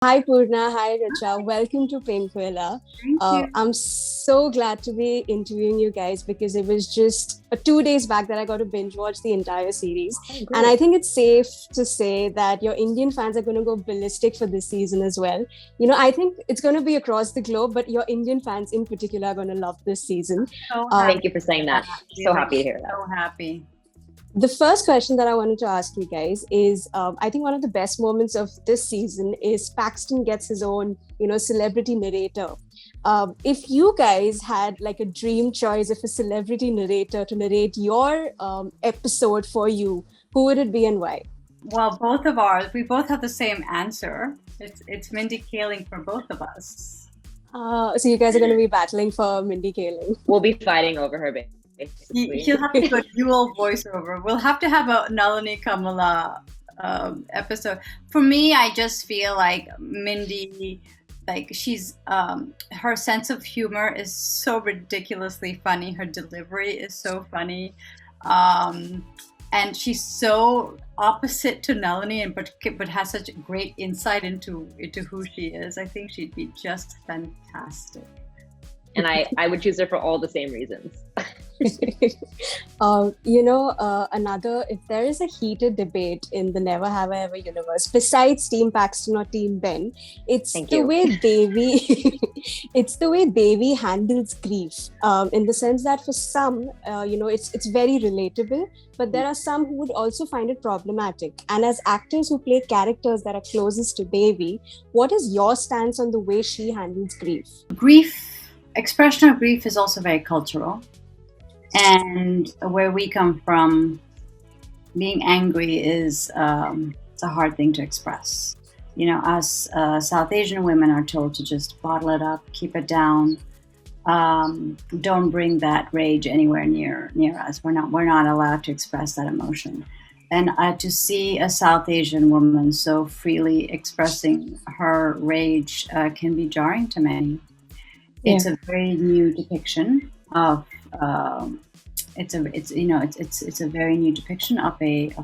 Hi Purna, hi Richa. Welcome to Painkiller. Thank you. I'm so glad to be interviewing you guys because it was just 2 days back that I got to binge watch the entire series. Oh, And I great. think it's safe to say that your Indian fans are going to go ballistic for this season as well. I think it's going to be across the globe, but your Indian fans in particular are going to love this season. So Uh, happy Thank you for saying for that. that. So Really, happy to hear that. so happy. the first question that I wanted to ask you guys is I think one of the best moments of this season is Paxton gets his own, celebrity narrator. If you guys had like a dream choice of a celebrity narrator to narrate your episode for you, who would it be and why? Well, we both have the same answer. It's Mindy Kaling for both of us. So you guys are going to be battling for Mindy Kaling. We'll be fighting over her, basically. He'll have to do a dual voiceover. We'll have to have a Nalini Kamala episode. For me, I just feel like Mindy, like she's her sense of humor is so ridiculously funny. Her delivery is so funny. And she's so opposite to Nalini, but has such great insight into who she is. I think she'd be just fantastic. And I would choose her for all the same reasons. If there is a heated debate in the Never Have I Ever universe, besides Team Paxton or Team Ben, it's Thank the you. way Devi, it's the way Devi handles grief. In the sense that for some, it's very relatable, but there are some who would also find it problematic. And as actors who play characters that are closest to Devi, what is your stance on the way she handles grief? Expression of grief is also very cultural. And where we come from, being angry is it's a hard thing to express. Us South Asian women are told to just bottle it up, keep it down. Don't bring that rage anywhere near us. We're not allowed to express that emotion. And to see a South Asian woman so freely expressing her rage can be jarring to many. It's a very new depiction of it's a very new depiction of a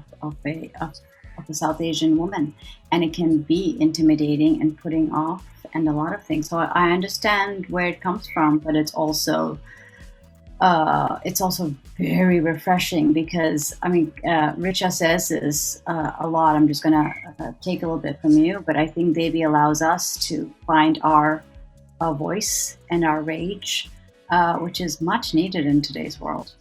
South Asian woman, and it can be intimidating and putting off and a lot of things. So I understand where it comes from, but it's also very refreshing because Richa says this a lot. I'm just gonna take a little bit from you, but I think Devi allows us to find our voice and our rage, which is much needed in today's world.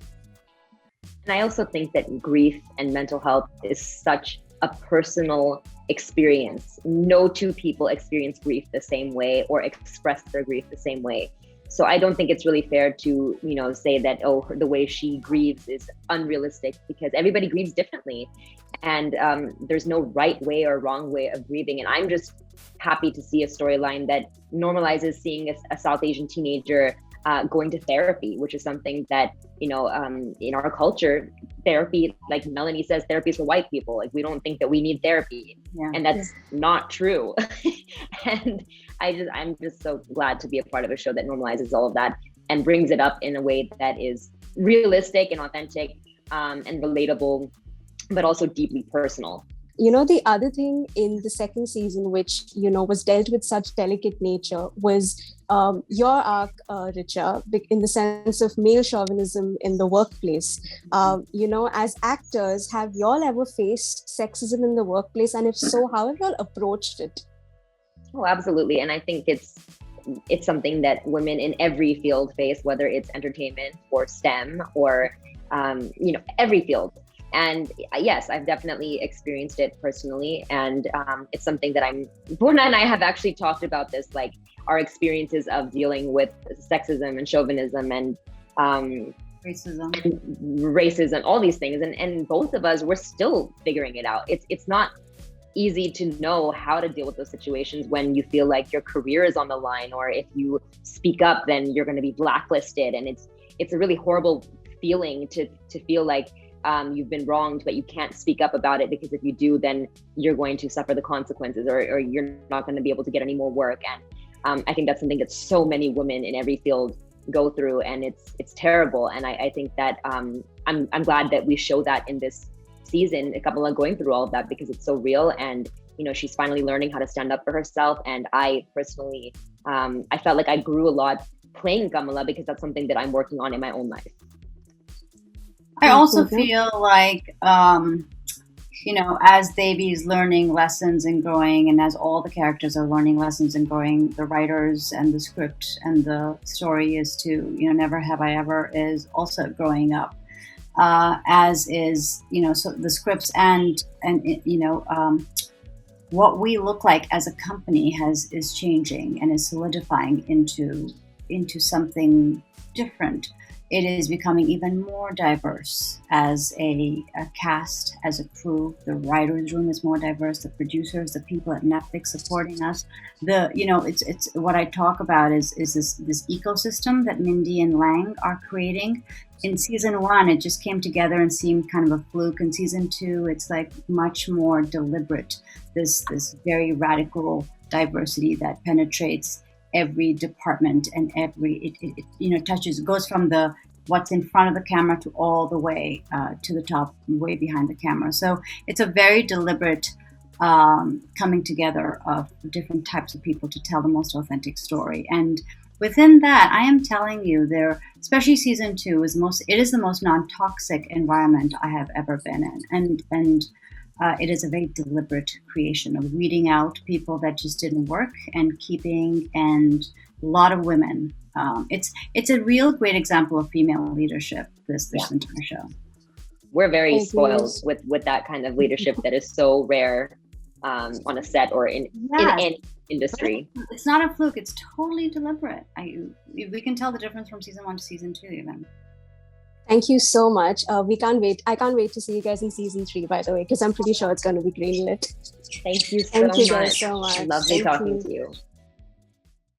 And I also think that grief and mental health is such a personal experience. No two people experience grief the same way or express their grief the same way. So I don't think it's really fair to, say that, the way she grieves is unrealistic, because everybody grieves differently. And there's no right way or wrong way of grieving. And I'm just happy to see a storyline that normalizes seeing a South Asian teenager going to therapy, which is something that, in our culture, therapy, like Melanie says, therapy is for white people. Like, we don't think that we need therapy. Yeah. And that's not true. And I'm just so glad to be a part of a show that normalizes all of that and brings it up in a way that is realistic and authentic, and relatable, but also deeply personal. The other thing in the second season, which, was dealt with such delicate nature, was your arc, Richa, in the sense of male chauvinism in the workplace. As actors, have y'all ever faced sexism in the workplace? And if so, how have y'all approached it? Oh, absolutely. And I think it's something that women in every field face, whether it's entertainment or STEM or, every field. And yes, I've definitely experienced it personally. And it's something that Purna and I have actually talked about this, like our experiences of dealing with sexism and chauvinism and racism, all these things. And both of us, we're still figuring it out. It's not easy to know how to deal with those situations when you feel like your career is on the line, or if you speak up, then you're going to be blacklisted. And it's a really horrible feeling to feel like you've been wronged, but you can't speak up about it, because if you do, then you're going to suffer the consequences, or you're not going to be able to get any more work. And I think that's something that so many women in every field go through, and it's terrible. And I think that I'm glad that we show that in this season, a couple of going through all of that, because it's so real and she's finally learning how to stand up for herself. And I personally, I felt like I grew a lot playing Kamala because that's something that I'm working on in my own life. I also feel like, as Devi is learning lessons and growing, and as all the characters are learning lessons and growing, the writers and the script and the story is to, Never Have I Ever is also growing up, as is, so the scripts and what we look like as a company is changing and is solidifying into something different. It is becoming even more diverse as a cast, as a crew. The writers' room is more diverse. The producers, the people at Netflix supporting us. It's what I talk about is this ecosystem that Mindy and Lang are creating. In season 1, it just came together and seemed kind of a fluke. In season 2, it's like much more deliberate. This very radical diversity that penetrates every department and it touches, goes from what's in front of the camera to all the way to the top, way behind the camera. So it's a very deliberate coming together of different types of people to tell the most authentic story. And within that, I am telling you, especially season 2 is the most non-toxic environment I have ever been in, and it is a very deliberate creation of weeding out people that just didn't work and keeping and a lot of women. It's a real great example of female leadership. This entire show. We're very spoiled with that kind of leadership that is so rare on a set or in any industry. It's not a fluke. It's totally deliberate. We can tell the difference from season 1 to season 2 even. Thank you so much. We can't wait. I can't wait to see you guys in season 3, by the way, because I'm pretty sure it's going to be greenlit. Thank you guys so much. Lovely talking to you.